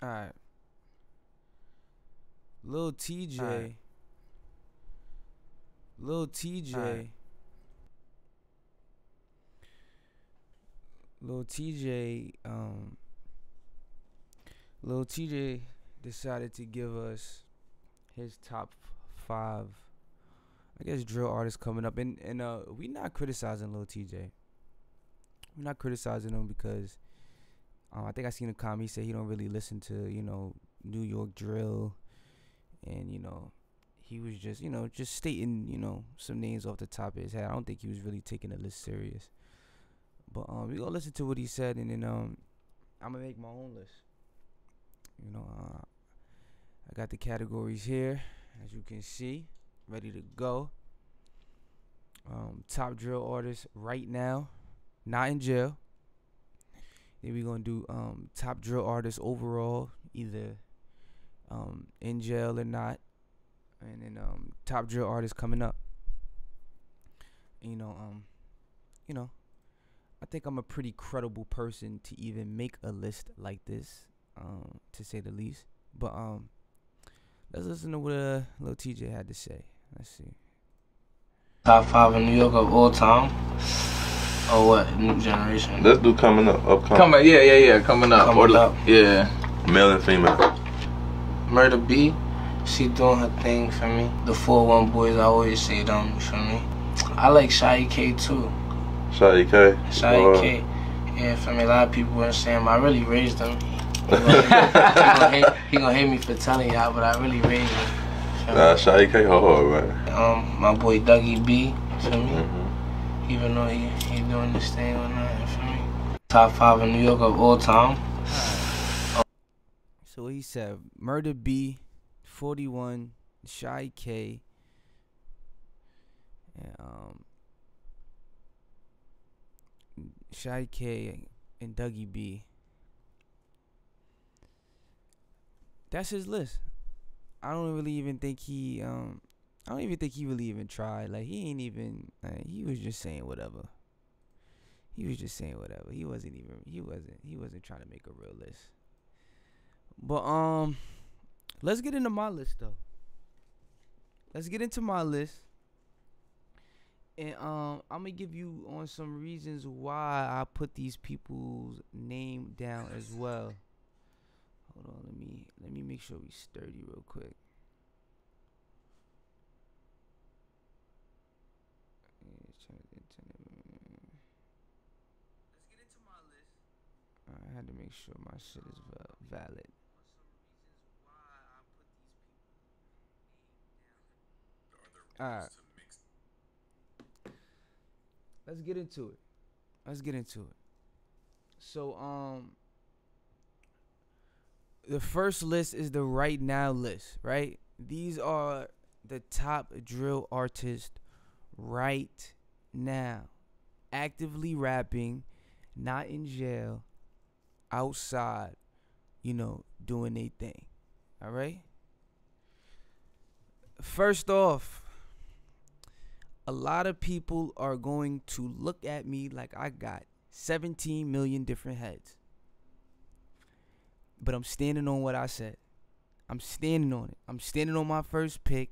All right. Lil TJ. Alright. Lil TJ. Alright. Lil TJ. Lil TJ decided to give us his top 5, I guess, drill artists coming up, and we not criticizing Lil TJ. We're not criticizing him because I think I seen a comment. He said he don't really listen to New York drill, and he was just just stating some names off the top of his head. I don't think he was really taking the list serious. But we gonna listen to what he said, and then I'm gonna make my own list. I got the categories here, as you can see, ready to go. Top drill artists right now, not in jail. Then we gonna do top drill artists overall, either in jail or not, and then top drill artists coming up. You know, I think I'm a pretty credible person to even make a list like this, to say the least. But let's listen to what Lil TJ had to say. Let's see. Top 5 in New York of all time? Or what? New generation? Let's do coming up, upcoming. Coming up. Coming up. Yeah. Male and female. Murder B, she doing her thing for me. The 4-1 boys, I always say them, you feel me? I like Shy K too. Shy K. Shy K. Yeah, for me, a lot of people were saying I really raised him. He gonna hate me for telling y'all, but I really raised him. Nah, Shy K hard, man. My boy Dougie B, for me. Even though he doing this thing or not, for me. Top 5 in New York of all time. So he said Murder B, 41, Shy K, and Shy K and Dougie B. That's his list. I don't really even think he I don't even think he really even tried. Like, he ain't even he was just saying whatever. He wasn't trying to make a real list. But let's get into my list though. Let's get into my list. And I'm gonna give you on some reasons why I put these people's name down as well. Hold on, let me make sure we sturdy real quick. Let's get into my list. I had to make sure my shit is valid. Alright. Let's get into it. So the first list is the right now list, right? These are the top drill artists right now, actively rapping, not in jail, outside, doing their thing. All right? First off, a lot of people are going to look at me like I got 17 million different heads. But I'm standing on what I said. I'm standing on it. I'm standing on my first pick.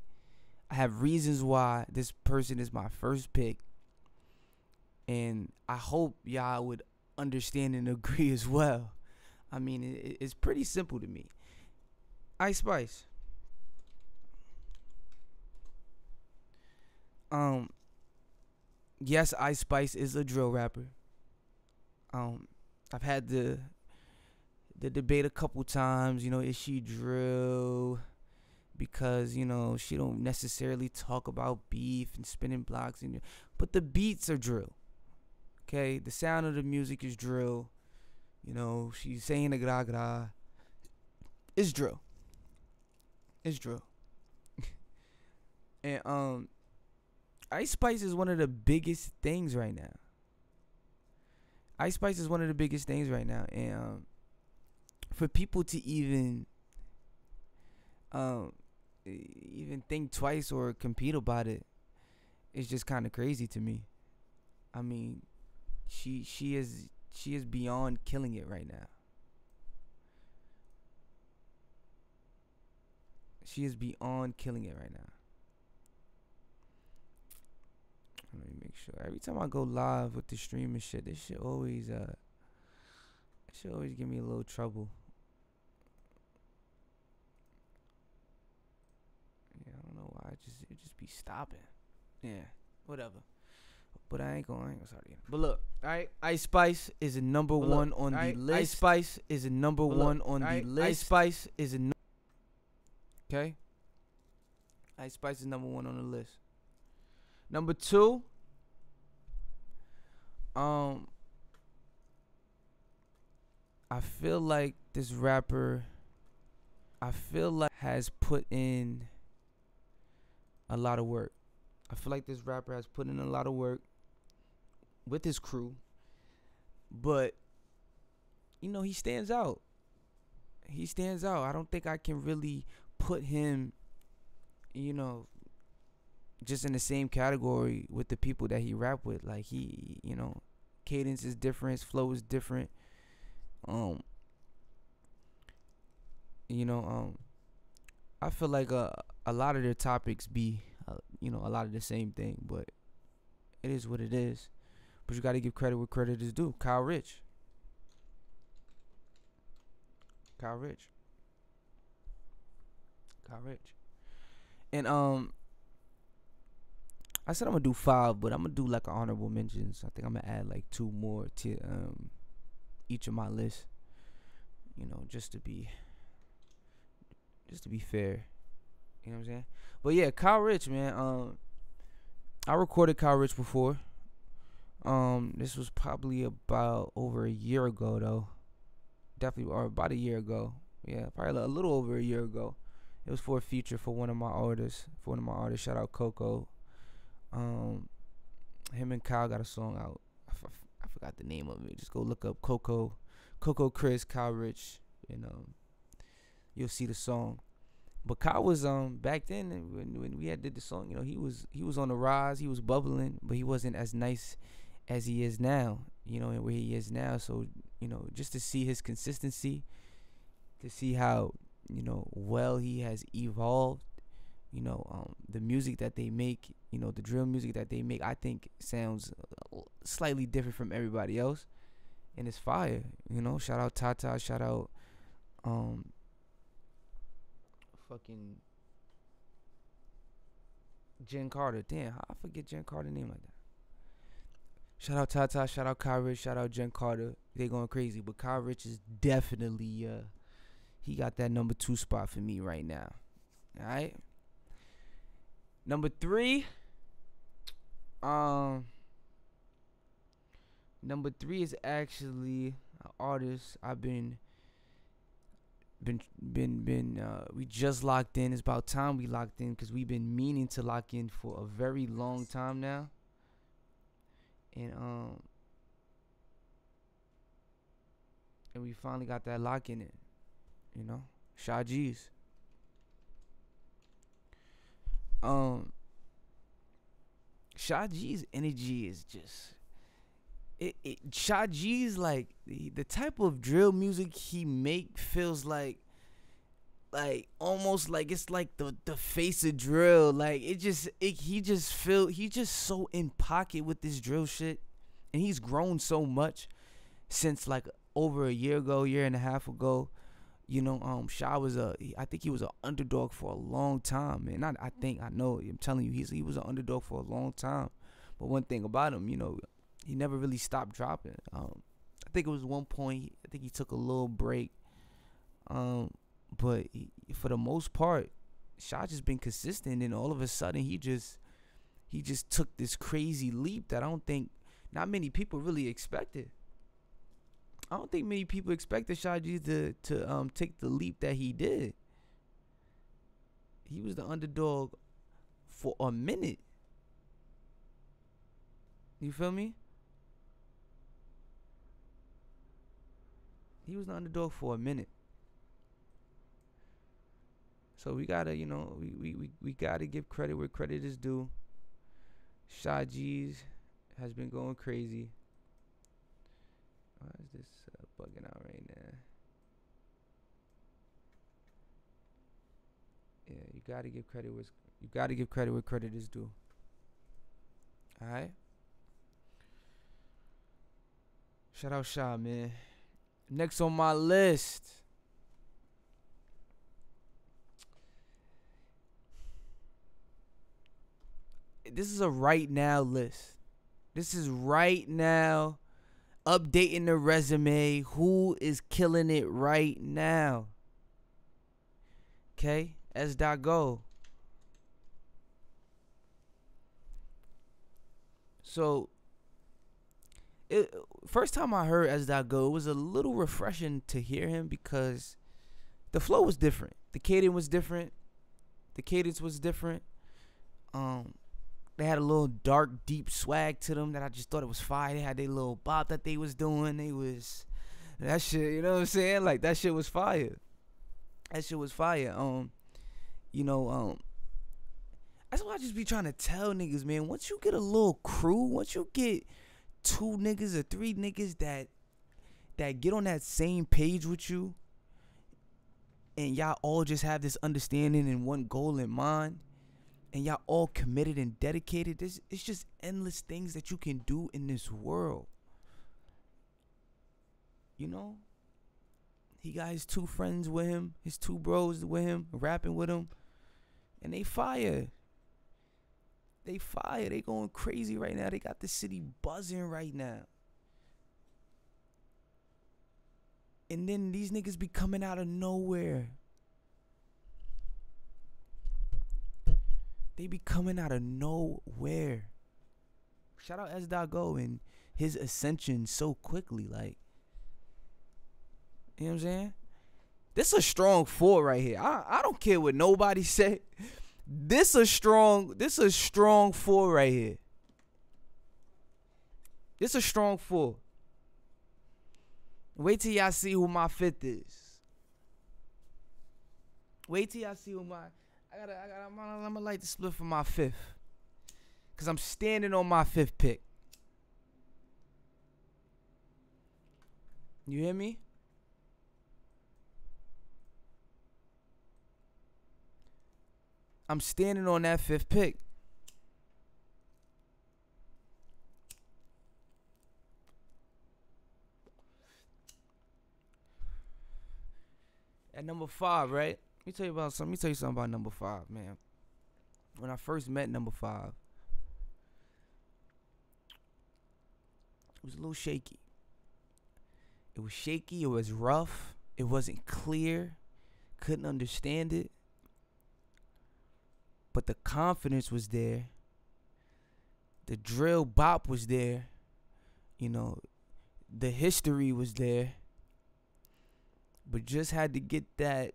I have reasons why this person is my first pick. And I hope y'all would understand and agree as well. I mean, it's pretty simple to me. Ice Spice. Yes, Ice Spice is a drill rapper. I've had the debate a couple times, is she drill? Because, she don't necessarily talk about beef and spinning blocks, but the beats are drill. Okay, the sound of the music is drill. She's saying the gra gra. It's drill. And Ice Spice is one of the biggest things right now. And for people to even think twice or compete about it, it's just kind of crazy to me. I mean, she is beyond killing it right now. She is beyond killing it right now. Let me make sure. Every time I go live with the stream and shit, this shit always give me a little trouble. Yeah, I don't know why. It just be stopping. Yeah, whatever. But I ain't gonna start again. But look, alright, Ice Spice is a number one on the list. Ice Spice is a number one on the list. Ice Spice is a okay. Ice Spice is number one on the list. Number two, I feel like this rapper, has put in a lot of work. I feel like this rapper has put in a lot of work with his crew, but you know, he stands out. He stands out. I don't think I can really put him, you know, just in the same category with the people that he rap with. Like, he, you know, cadence is different, his flow is different. I feel like a lot of their topics be, you know, a lot of the same thing, but it is what it is. But you got to give credit where credit is due. Kyle Rich. And I said I'm gonna do 5, but I'm gonna do like honorable mentions. I think I'm gonna add like 2 more to each of my lists. You know, just to be fair. You know what I'm saying? But yeah, Kyle Rich, man. I recorded Kyle Rich before. This was probably about over a year ago, though. Definitely, or about a year ago. Yeah, probably a little over a year ago. It was for a feature for one of my artists. Shout out Coco. Him and Kyle got a song out. I forgot the name of it. Just go look up Coco, Chris, Kyle Rich, and you'll see the song. But Kyle was back then when we had did the song, you know, he was on the rise, he was bubbling, but he wasn't as nice as he is now, you know, and where he is now. So, you know, just to see his consistency, to see how, you know, well he has evolved, you know, the music that they make, you know, the drill music that they make, I think sounds slightly different from everybody else, and it's fire, you know. Shout out Tata, shout out fucking Jen Carter. Damn, how I forget Jen Carter name like that. Shout out Tata, shout out Kyle Rich, shout out Jen Carter. They going crazy, but Kyle Rich is definitely he got that number 2 spot for me right now. All right. Number 3. Number 3 is actually an artist I've been we just locked in. It's about time we locked in, because we've been meaning to lock in for a very long time now. And we finally got that lock in it, you know. Sha G's. Sha G's energy is just Sha G's, like, the type of drill music he make feels like almost like it's like the face of drill. Like, he just so in pocket with this drill shit, and he's grown so much since like over a year and a half ago. You know, Sha was I think he was an underdog for a long time, man. I'm telling you, he was an underdog for a long time. But one thing about him, you know, he never really stopped dropping. I think it was one point, I think he took a little break. But for the most part, Sha just been consistent, and all of a sudden he just took this crazy leap that I don't think not many people really expected. I don't think many people expected Sha G to take the leap that he did. He was the underdog for a minute. You feel me? He was the underdog for a minute. So we gotta, you know, we gotta give credit where credit is due. Sha G's has been going crazy. Why is this bugging out right now? Yeah, gotta give credit where credit is due. All right. Shout out Sha, man. Next on my list. This is a right now list. This is right now. Updating the resume. Who is killing it right now? Okay. Sdot go. So, first time I heard Sdot go, it was a little refreshing to hear him because the flow was different. The cadence was different. They had a little dark, deep swag to them that I just thought it was fire. They had their little bop that they was doing. That shit, you know what I'm saying? Like, that shit was fire. That's why I just be trying to tell niggas, man, once you get a little crew, once you get 2 niggas or 3 niggas that get on that same page with you, and y'all all just have this understanding and one goal in mind, and y'all all committed and dedicated, it's just endless things that you can do in this world. You know? He got his 2 friends with him, his 2 bros with him, rapping with him, and they fire. They going crazy right now. They got the city buzzing right now. And then these niggas be coming out of nowhere. They be coming out of nowhere. Shout out S. Go and his ascension so quickly. Like, you know what I'm saying? This a strong 4 right here. I don't care what nobody say. This a strong 4 right here. This a strong 4. Wait till y'all see who my 5th is. Wait till y'all see who my I'm gonna light the split for my 5th. Cause I'm standing on my 5th pick. You hear me? I'm standing on that 5th pick. At number 5, right? Let me tell you something about number 5, man. When I first met number 5, it was a little shaky. It was shaky. It was rough. It wasn't clear. Couldn't understand it. But the confidence was there. The drill bop was there. You know, the history was there. But just had to get that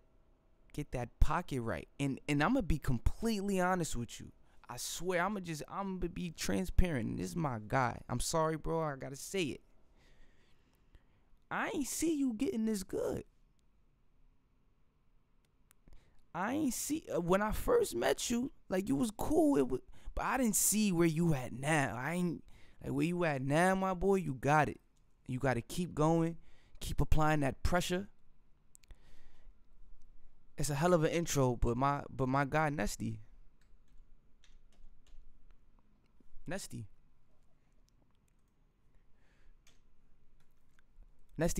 pocket right. And I'm gonna be completely honest with you. I swear, I'm gonna be transparent. This is my guy. I'm sorry, bro. I gotta say it. I ain't see you getting this good. I ain't see when I first met you, like, you was cool. But I didn't see where you at now. I ain't like where you at now, my boy. You got it. You got to keep going, keep applying that pressure. It's a hell of an intro, but my guy Nesty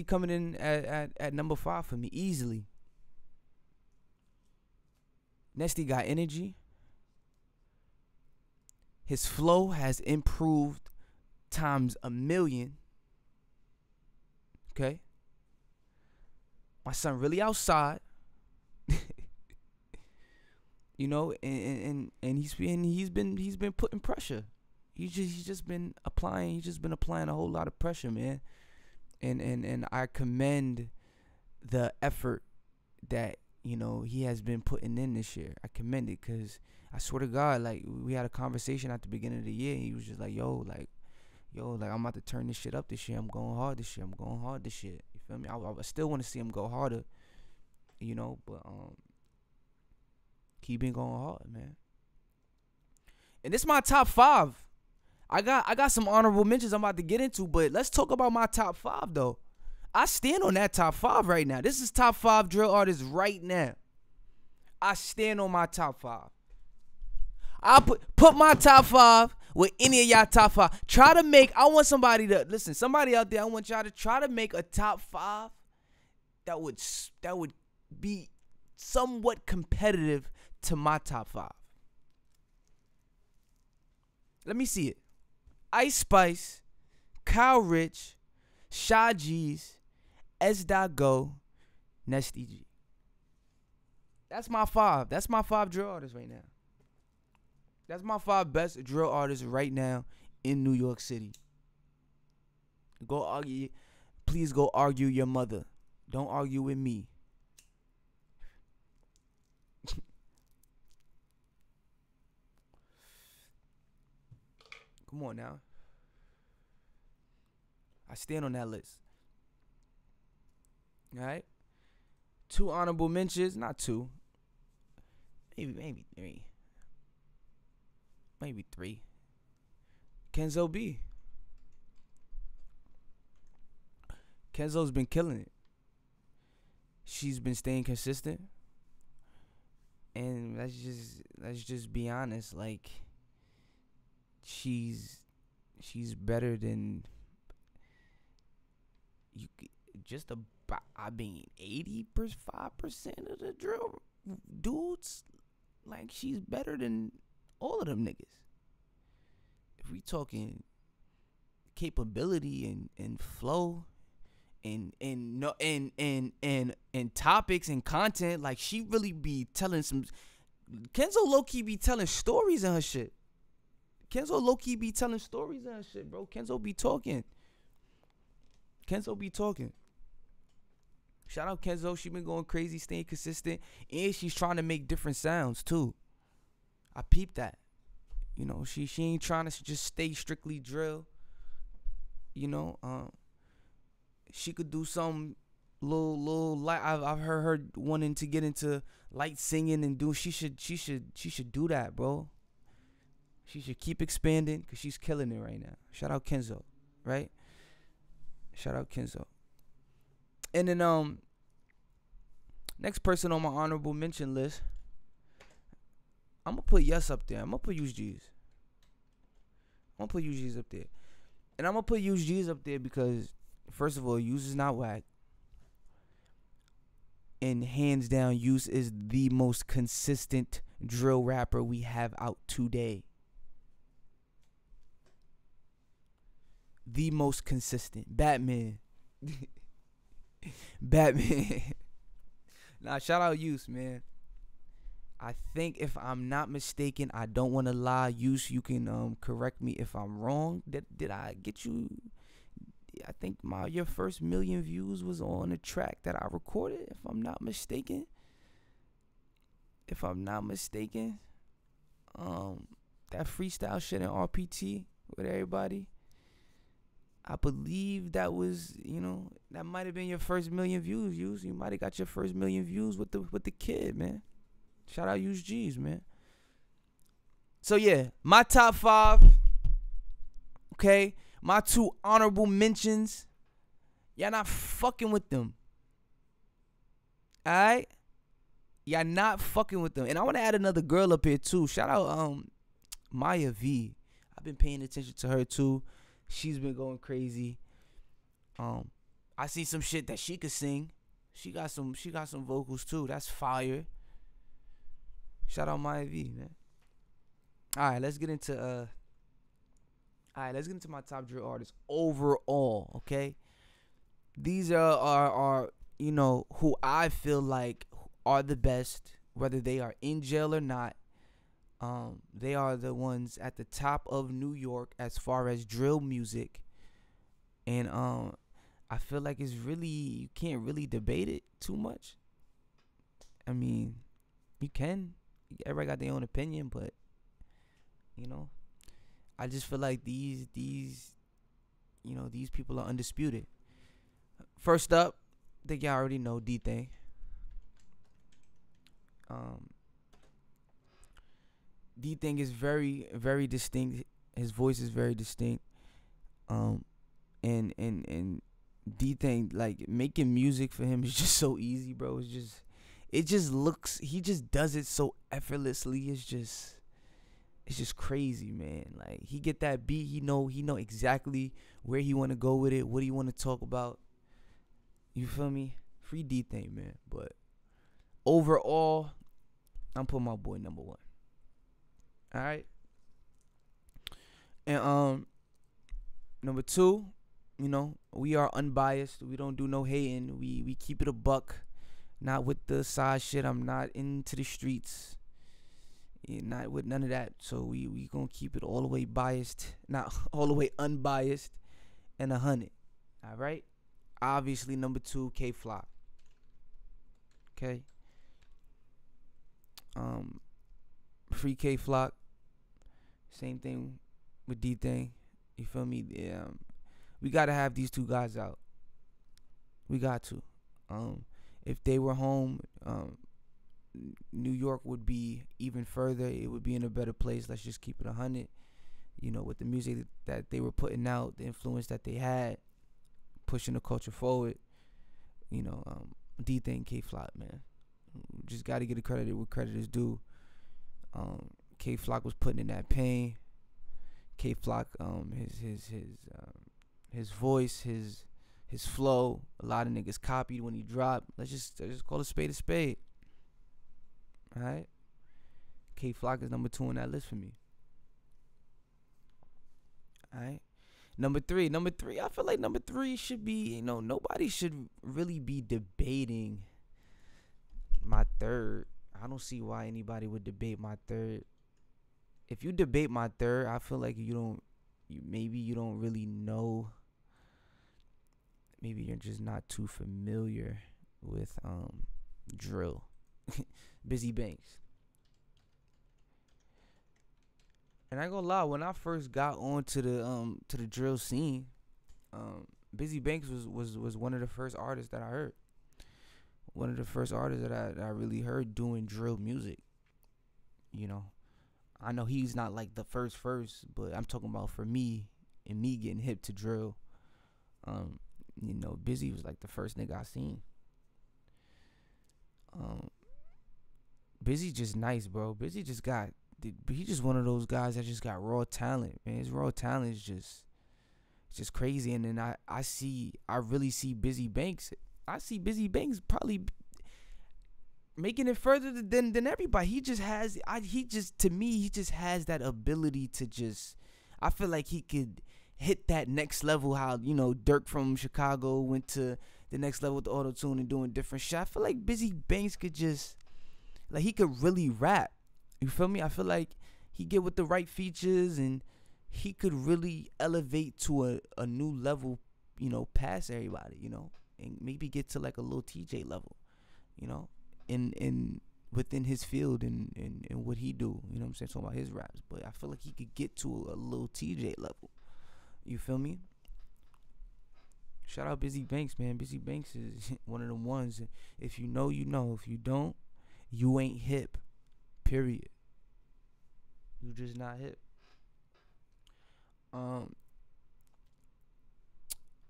coming in at number 5 for me easily. Nesty got energy. His flow has improved times 1,000,000. Okay. My son really outside. You know, and he's been putting pressure. He's just been applying a whole lot of pressure, man. And I commend the effort that, you know, he has been putting in this year. I commend it, because I swear to God, like, we had a conversation at the beginning of the year. He was just like, yo, I'm about to turn this shit up this year. I'm going hard this year. You feel me? I still want to see him go harder, you know, but keep been going hard, man. And this is my top 5. I got some honorable mentions I'm about to get into, but let's talk about my top 5 though. I stand on that top 5 right now. This is top 5 drill artists right now. I stand on my top 5. I put my top 5 with any of y'all top 5. Try to make. I want somebody to listen. Somebody out there. I want y'all to try to make a top 5 that would be somewhat competitive to my top 5. Let me see it. Ice Spice, Kyle Rich, Shy G's, sdot go, Nesty G. That's my 5. That's my 5 drill artists right now. That's my 5 best drill artists right now in New York City. Go argue. Please go argue your mother. Don't argue with me. Come on now. I stand on that list. All right. 2 honorable mentions. Not 2. Maybe 3. Maybe 3. Kenzo B. Kenzo's been killing it. She's been staying consistent. And let's just be honest, like she's better than you. Just about, I mean, 85% of the drill dudes, like she's better than all of them niggas. If we talking capability and flow and topics and content, like she really be telling some. Kenzo low-key be telling stories in her shit. Kenzo low-key be telling stories in her shit, bro. Kenzo be talking. Shout out Kenzo. She been going crazy, staying consistent, and she's trying to make different sounds too. I peeped that. You know, she ain't trying to just stay strictly drill. You know, she could do some little light. I've heard her wanting to get into light singing and do. She should do that, bro. She should keep expanding because she's killing it right now. Shout out Kenzo, right? Shout out Kenzo. And then next person on my honorable mention list, I'm gonna put Yes up there. I'm gonna put Use G's. I'm gonna put Use G's up there. And I'm gonna put Use G's up there because, first of all, Use is not whack. And hands down, Use is the most consistent drill rapper we have out today. The most consistent. Batman. Nah, shout out Use, man. I think, if I'm not mistaken, I don't want to lie, Use, you can correct me if I'm wrong. Did I get you? I think your first 1,000,000 views was on a track that I recorded, if I'm not mistaken. That freestyle shit in RPT with everybody. I believe that was, that might have been your first 1,000,000 views, Use. You might have got your first 1,000,000 views with the kid, man. Shout out Use G's, man. So yeah, my top 5. Okay, my 2 honorable mentions. Y'all not fucking with them. Alright? Y'all not fucking with them. And I want to add another girl up here too. Shout out Maya V. I've been paying attention to her too. She's been going crazy. I see some shit that she could sing. She got some vocals too. That's fire. Shout out Maya V, man. Alright, let's get into my top drill artists overall, okay? These are who I feel like are the best, whether they are in jail or not. They are the ones at the top of New York as far as drill music. And I feel like you can't really debate it too much. I mean, you can. Everybody got their own opinion, but I just feel like these people are undisputed. First up, I think y'all already know dthang. dthang is very, very distinct. His voice is very distinct. And dthang, like, making music for him is just so easy, bro. it just looks, he just does it so effortlessly. It's just crazy, man. Like, he get that beat, he know exactly where he want to go with it, what he want to talk about. You feel me? Free dthang, man. But overall, I'm putting my boy number 1. All right. And number 2, you know, we are unbiased. We don't do no hating. We keep it a buck. Not with the side shit. I'm not into the streets. Yeah, not with none of that. So we gonna keep it all the way biased, not all the way unbiased, and 100. All right. Obviously, number 2, K Flock. Okay. Free K Flock. Same thing with dthang. You feel me? Yeah. We gotta have these 2 guys out. We got to. If they were home, New York would be even further. It would be in a better place. Let's just keep it 100. You know, with the music that they were putting out, the influence that they had, pushing the culture forward. You know, dthang, K Flock, man. Just got to get credit where credit is due. K Flock was putting in that pain. K Flock, his voice, his flow, a lot of niggas copied when he dropped. Let's just call a spade. Alright? K Flock is number 2 on that list for me. Alright? Number 3, I feel like number 3 should be, you know, nobody should really be debating my 3rd. I don't see why anybody would debate my 3rd. If you debate my 3rd, I feel like maybe you don't really know. Maybe you're just not too familiar with drill. Busy Banks. And I ain't gonna lie, when I first got onto the drill scene, Busy Banks was one of the first artists that I heard. One of the first artists that I really heard doing drill music. You know, I know he's not like the first, but I'm talking about for me and me getting hip to drill. You know, Busy was like the first nigga I seen. Busy just nice, bro. Busy just he's just one of those guys that just got raw talent, man. His raw talent is just crazy. And then I really see Busy Banks. I see Busy Banks probably making it further than everybody. He just has that ability to just, I feel like he could hit that next level. How, you know, Dirk from Chicago went to the next level with the auto-tune and doing different shit. I feel like Busy Banks could just, like, he could really rap. You feel me? I feel like he get with the right features and he could really elevate to a new level, you know, past everybody, you know, and maybe get to like a little TJ level, you know, in within his field and what he do, you know what I'm saying, talking about his raps. But I feel like he could get to a little TJ level. You feel me? Shout out Busy Banks, man. Busy Banks is one of the ones. If you know, you know. If you don't, you ain't hip. Period. You just not hip.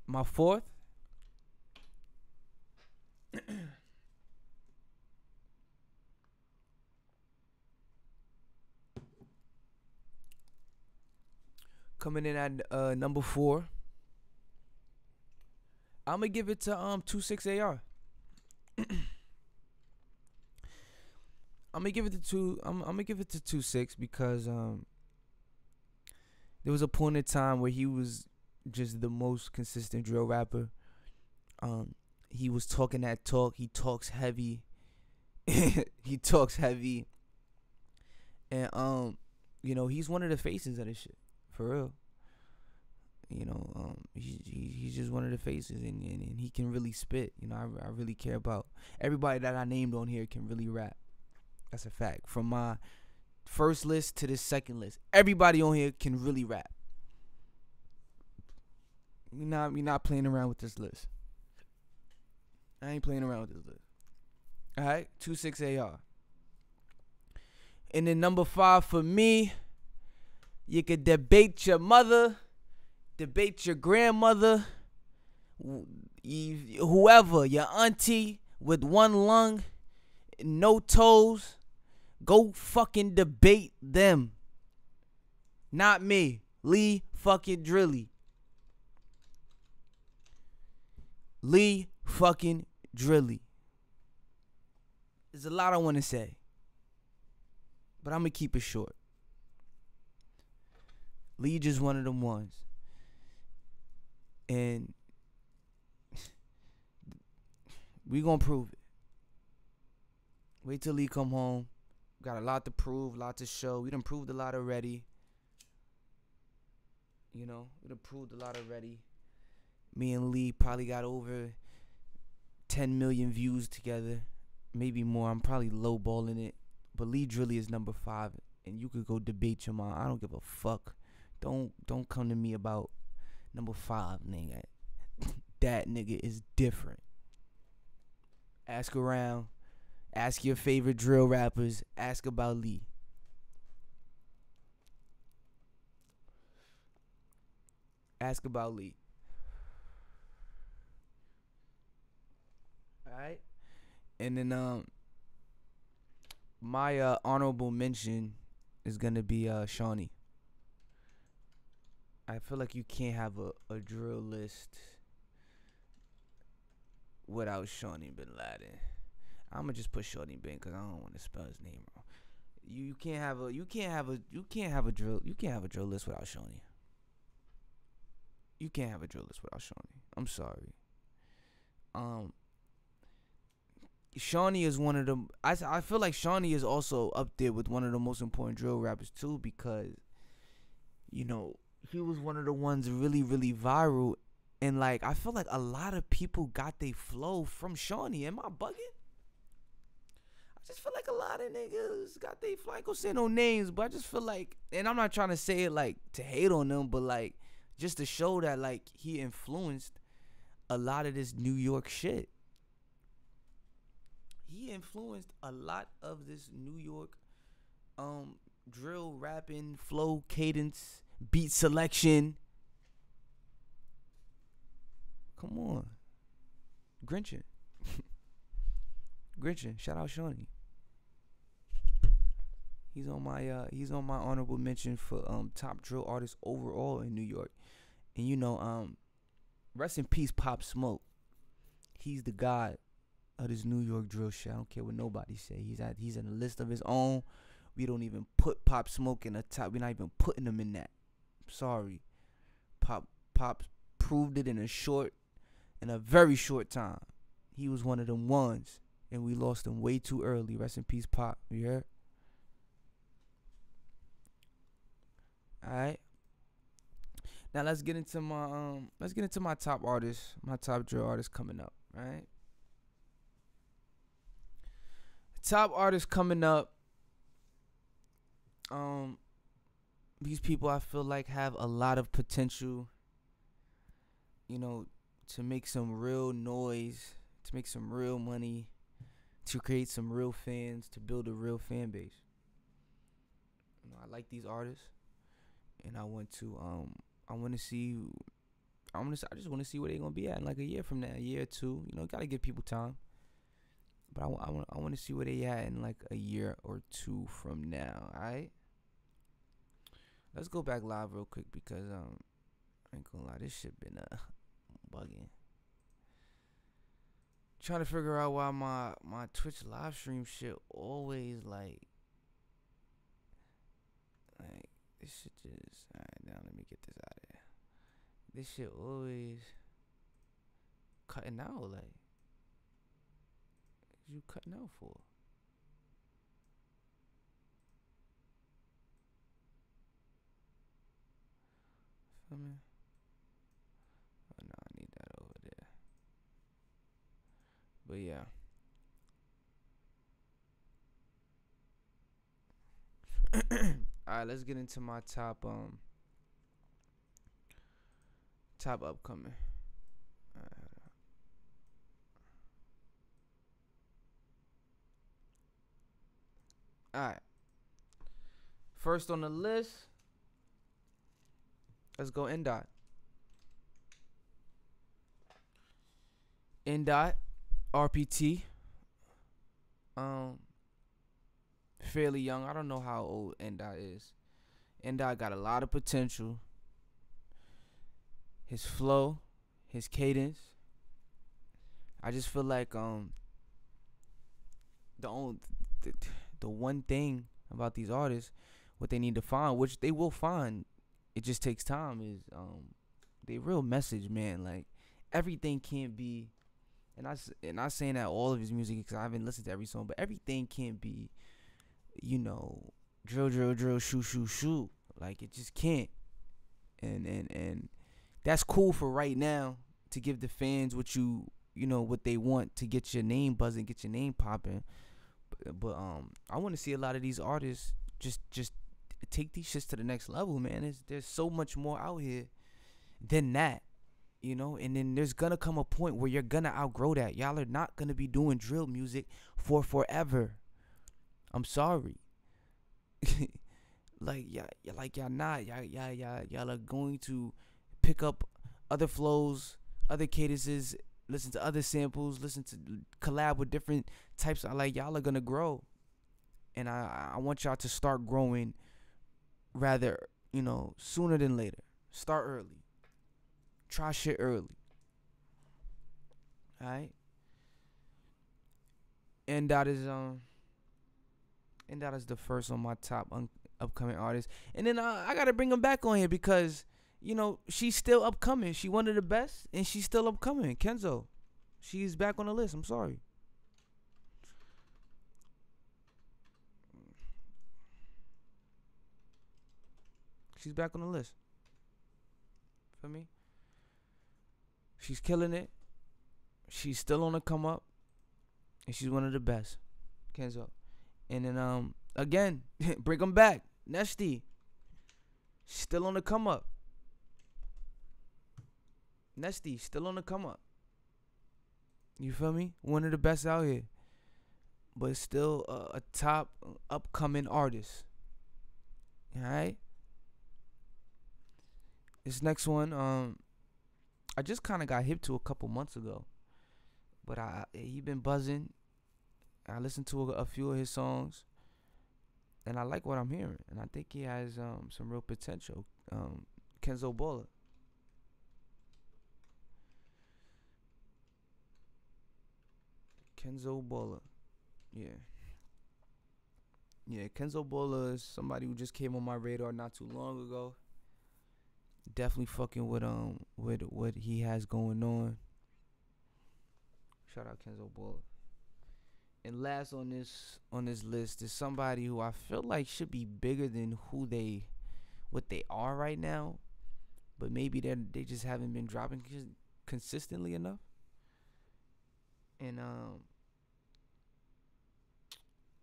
My 4th. Coming in at number 4. I'm gonna give it to 26AR. I'm gonna give it to 26 because there was a point in time where he was just the most consistent drill rapper. He was talking that talk. He talks heavy. He talks heavy. And you know, he's one of the faces of this shit. For real. You know, he's just one of the faces, and he can really spit. You know, I really care about everybody that I named on here can really rap. That's a fact. From my first list to this second list, everybody on here can really rap. We not playing around with this list. I ain't playing around with this list. All right, 26AR. And then number 5 for me, you could debate your mother, debate your grandmother, whoever, your auntie with one lung. no toes, go fucking debate them. Not me. Lee fucking Drilly. Lee fucking Drilly. There's a lot I want to say, but I'm going to keep it short. Lee just one of them ones. And we going to prove it. Wait till Lee come home. Got a lot to prove, a lot to show. We done proved a lot already. You know, we done proved a lot already. Me and Lee probably got over 10 million views together. Maybe more. I'm probably lowballing it. But Lee Drilly is number 5. And you could go debate your mom. I don't give a fuck. Don't come to me about number 5, nigga. That nigga is different. Ask around. Ask your favorite drill rappers. Ask about Lee. Ask about Lee. Alright? And then my honorable mention is gonna be Shawnee. I feel like you can't have a drill list without Shawnee Bin Laden. I'm gonna just put Shawnee Bin because I don't want to spell his name wrong. You can't have a drill list without Shawnee. You can't have a drill list without Shawnee. I'm sorry. Shawnee is one of them. I feel like Shawnee is also up there with one of the most important drill rappers too, because you know he was one of the ones really, really viral, and like I feel like a lot of people got their flow from Shawnee. Am I bugging? I just feel like a lot of niggas got their flow. I ain't gonna say no names, but I just feel like, and I'm not trying to say it like to hate on them, but like just to show that like he influenced a lot of this New York shit. He influenced a lot of this New York drill rapping, flow, cadence, beat selection. Come on. Grinchin. Grinchin, shout out Shawnee. He's on my honorable mention for top drill artist overall in New York. And you know, rest in peace Pop Smoke. He's the god of this New York drill shit. I don't care what nobody say. He's in a list of his own. We don't even put Pop Smoke in the top. We're not even putting him in that. Sorry. Pop proved it in a very short time. He was one of them ones, and we lost him way too early. Rest in peace, Pop. You heard? Alright. Now let's get into my top artists, my top drill artists coming up, right? Top artists coming up. These people I feel like have a lot of potential, you know, to make some real noise, to make some real money, to create some real fans, to build a real fan base. You know, I like these artists, and I just want to see where they're gonna be at in like a year from now, a year or two. You know, gotta give people time. But I want to see where they at in like a year or two from now. All right. Let's go back live real quick because I ain't gonna lie, this shit been bugging. Trying to figure out why my Twitch live stream shit always like this shit just alright. Now let me get this out of here. This shit always cutting out like. You cutting out for? Feel me? Oh no, I need that over there. But yeah. Alright, let's get into my top upcoming. Alright. First on the list, let's go sdot. Sdot, RPT. Um, fairly young. I don't know how old N-Dot is. N-Dot got a lot of potential. His flow, his cadence. I just feel like the only the one thing about these artists, what they need to find, which they will find, it just takes time, is they real message, man. Like everything can't be, and not saying that all of his music, because I haven't listened to every song, but everything can't be, drill, drill, drill, shoot, shoot, shoot. Like it just can't. And that's cool for right now, to give the fans what what they want, to get your name buzzing, get your name popping. But I want to see a lot of these artists just take these shits to the next level, man. There's so much more out here than that, and then there's gonna come a point where you're gonna outgrow that. Y'all are not gonna be doing drill music for forever. I'm sorry. Y'all not. Y'all are going to pick up other flows, other cadences, listen to other samples, listen to collab with different types. Y'all are gonna grow, and I want y'all to start growing rather, sooner than later. Start early. Try shit early. Alright? And that is the first on my top upcoming artist. And then I gotta bring him back on here because she's still upcoming. She one of the best, and she's still upcoming. Kenzo, she's back on the list. I'm sorry. She's back on the list. For me, she's killing it. She's still on the come up, and she's one of the best. Kenzo, and then again, bring them back. Nesty, still on the come up. Nesty, still on the come up. You feel me? One of the best out here, but still a top upcoming artist. All right. This next one, I just kind of got hip to a couple months ago, but he been buzzing. I listened to a few of his songs, and I like what I'm hearing, and I think he has some real potential. Kenzo Bola. Kenzo Bola. Yeah, Kenzo Bola is somebody who just came on my radar not too long ago. Definitely fucking with what he has going on. Shout out Kenzo Bola. And last on this list is somebody who I feel like should be bigger than what they are right now, but maybe they just haven't been dropping consistently enough. And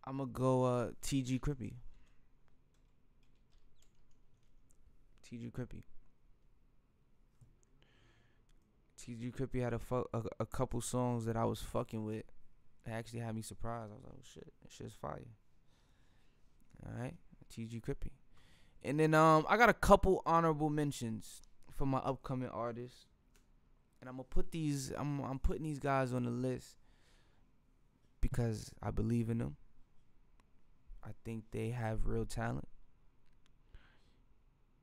I'm gonna go TG Crippy. TG Crippy. TG Crippy had a couple songs that I was fucking with. It actually had me surprised. I was like, oh shit, that shit's fire. Alright, TG Crippy. And then I got a couple honorable mentions for my upcoming artists. And I'm putting these guys on the list because I believe in them. I think they have real talent.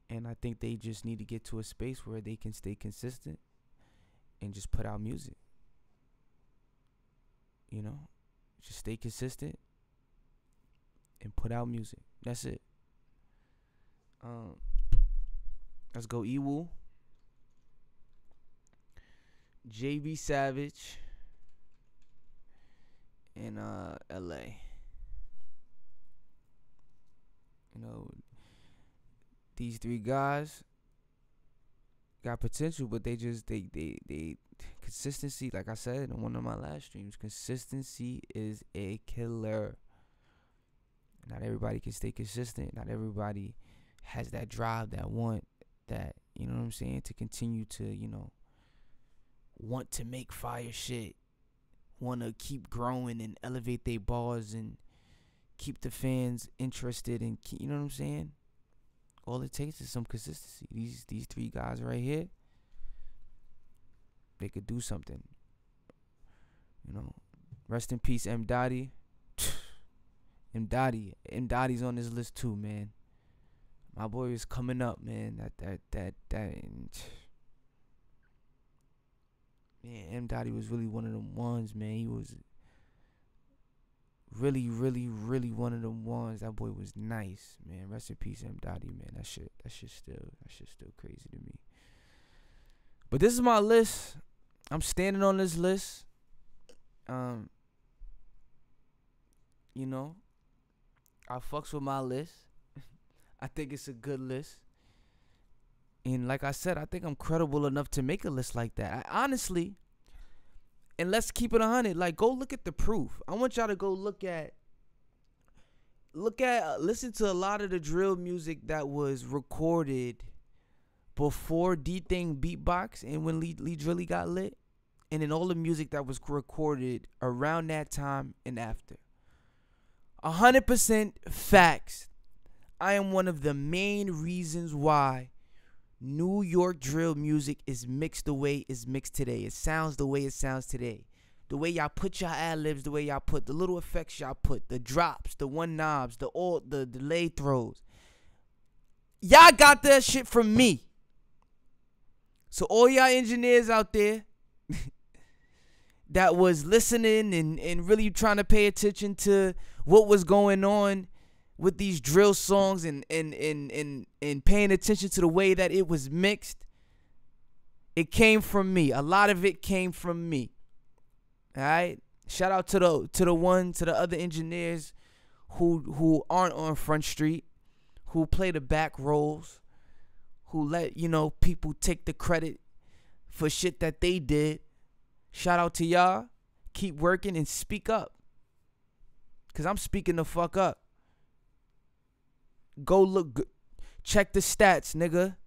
And I think they just need to get to a space where they can stay consistent and just put out music. Just stay consistent and put out music. That's it. Let's go Ewu, JB Savage, and LA. These three guys got potential, but they consistency, like I said in one of my last streams, consistency is a killer. Not everybody can stay consistent. Not everybody has that drive, that want, that, you know what I'm saying, to continue to, want to make fire shit, want to keep growing and elevate their bars and keep the fans interested and you know what I'm saying? All it takes is some consistency. These three guys right here, they could do something. Rest in peace, M. Dottie. M Dottie's on this list too, man. My boy is coming up, man. Man, M Dottie was really one of them ones, man. He was really, really, really one of them ones. That boy was nice, man. Rest in peace, M Dottie, man. That shit still crazy to me. But this is my list. I'm standing on this list. You know, I fucks with my list. I think it's a good list. And like I said, I think I'm credible enough to make a list like that. I honestly, and let's keep it 100. Like, go look at the proof. I want y'all to go listen to a lot of the drill music that was recorded before dthang beatbox and when Lee Drilly got lit, and then all the music that was recorded around that time and after. 100% facts. I am one of the main reasons why New York drill music is mixed the way it's mixed today. It sounds the way it sounds today. The way y'all put your ad-libs, the way y'all put the little effects y'all put, the drops, the one knobs, the delay throws. Y'all got that shit from me. So all y'all engineers out there that was listening and really trying to pay attention to what was going on with these drill songs and paying attention to the way that it was mixed, it came from me. A lot of it came from me. All right. Shout out to the other engineers who aren't on Front Street, who play the back roles, who let people take the credit for shit that they did. Shout out to y'all. Keep working and speak up, cause I'm speaking the fuck up. Go look good. Check the stats, nigga.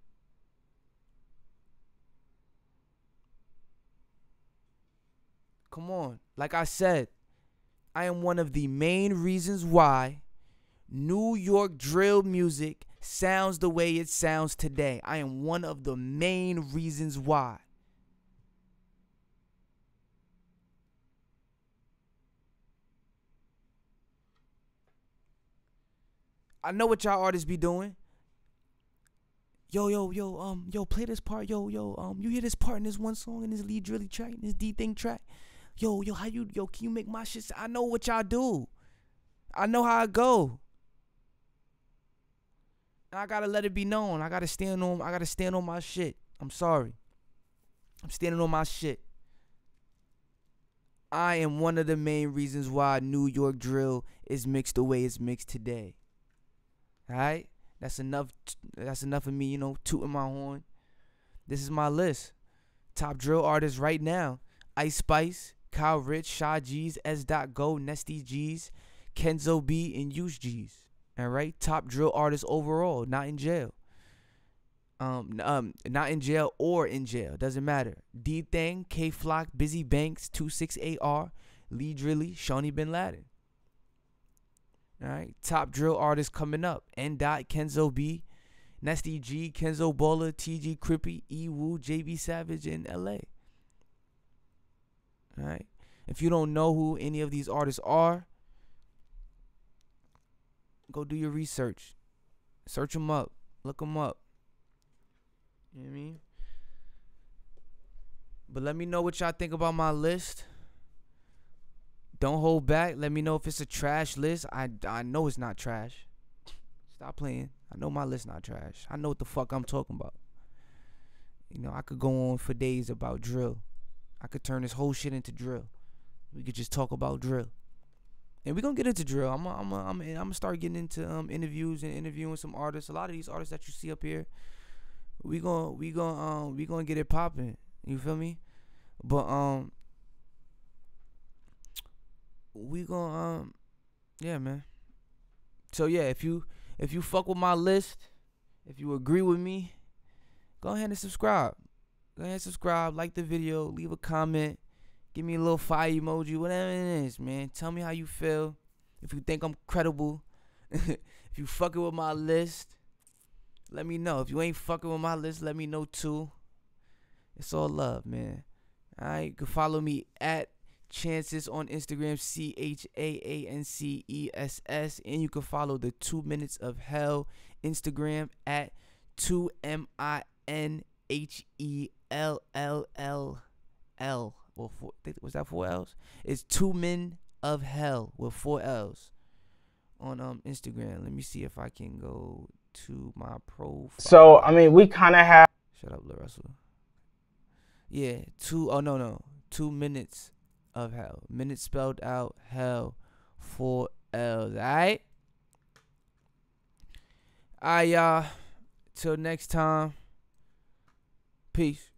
Come on. Like I said, I am one of the main reasons why New York drill music sounds the way it sounds today. I am one of the main reasons why. I know what y'all artists be doing. Yo, play this part. You hear this part in this one song in this Lee Drilly track, in this dthang track. Can you make my shit? I know what y'all do. I know how I go. I gotta let it be known. I gotta stand on my shit. I'm sorry. I'm standing on my shit. I am one of the main reasons why New York drill is mixed the way it's mixed today. Alright? That's enough of me, tooting my horn. This is my list. Top drill artists right now: Ice Spice, Kyle Rich, Shy G's, sdot Go, Nesty G's, Kenzo B, and Use G's. Alright? Top drill artists overall, not in jail. Not in jail or in jail. Doesn't matter. dthang, K Flock, Busy Banks, 268R, Lee Drilly, Shawnee Bin Laden. Alright, top drill artists coming up: N-Dot, Kenzo B, Nesty G, Kenzo Baller, TG Crippy, E-Woo, JB Savage, and LA. Alright, if you don't know who any of these artists are, go do your research. Search them up. Look them up. You know what I mean? But let me know what y'all think about my list. Don't hold back. Let me know if it's a trash list. I know it's not trash. Stop playing. I know my list not trash. I know what the fuck I'm talking about. I could go on for days about drill. I could turn this whole shit into drill. We could just talk about drill. And we're gonna get into drill. I'm gonna start getting into interviews and interviewing some artists. A lot of these artists that you see up here, we gonna get it popping. You feel me? But we gonna yeah, man. So yeah, if you fuck with my list, if you agree with me, go ahead and subscribe. Go ahead and subscribe, like the video, leave a comment, give me a little fire emoji, whatever it is, man. Tell me how you feel. If you think I'm credible, if you fucking with my list, let me know. If you ain't fucking with my list, let me know too. It's all love, man. Alright, you can follow me at Chances on Instagram, CHAANCESS, and you can follow the 2 Minutes of Hell Instagram at 2MINHELLLL. Well, was that 4 L's? It's 2 Men of Hell with 4 L's on Instagram. Let me see if I can go to my profile. So I mean, we kind of have. Shut up, Lil Russell. Yeah, 2 Minutes of Hell. Minutes spelled out, hell, 4 L's. Alright? Alright, y'all. Till next time. Peace.